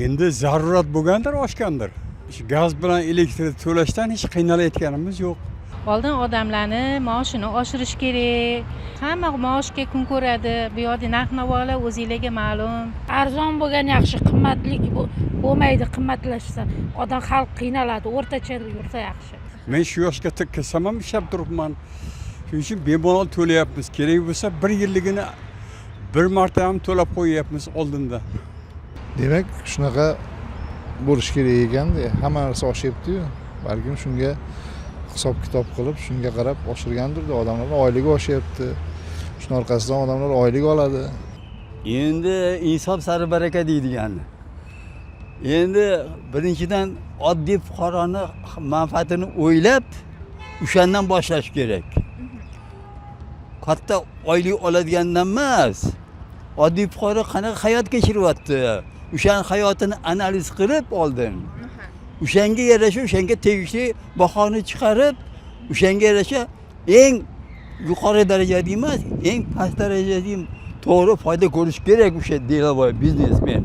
Endi zarurat bo'lgandir, oshgandir. Shu gaz bilan elektr to'lashdan hech qiynalayotganimiz yo'q. Oldin odamlarni maoshini oshirish kerak. Hamma maoshga kun ko'radi. Bu yoqda narx-navolar o'zingizlarga ma'lum. Arzon bo'lgan yaxshi, qimmatlik bo'lmaydi, qimmatlashsa. Odam xalq qiynaladi, o'rtacha yursa yaxshi. Men shu yoshga kelsam ham ishlab turibman. Shuning uchun bemalol to'layapmiz. Kerak bo'lsa 1 yilligini bir marta ham to'lab qo'yyapmiz oldinda. Demak, shunaqa bo'lish kerak ekanda. Hamma narsa oshyapti-yu. Balkim shunga hisob kitob qilib, shunga qarab oshirgandir-da. Odamlar oyligi oshyapti. Shuning orqasidan odamlar oylik oladi. Endi insof sari baraka deydigani. Endi birinchidan oddiy fuqaroni manfaatini o'ylab, o'shandan boshlash kerak. Katta oylik oladigandan emas. Oddiy fuqaro qanaqa hayot kechiryapti? O'shaning hayotini analiz qilib oldin. O'shanga yarasha, o'shanga tegishli bahoni chiqarib, o'shanga yarasha eng yuqori darajada emas, eng past darajada to'g'ri foyda ko'rish kerak o'sha delavoy biznesmen.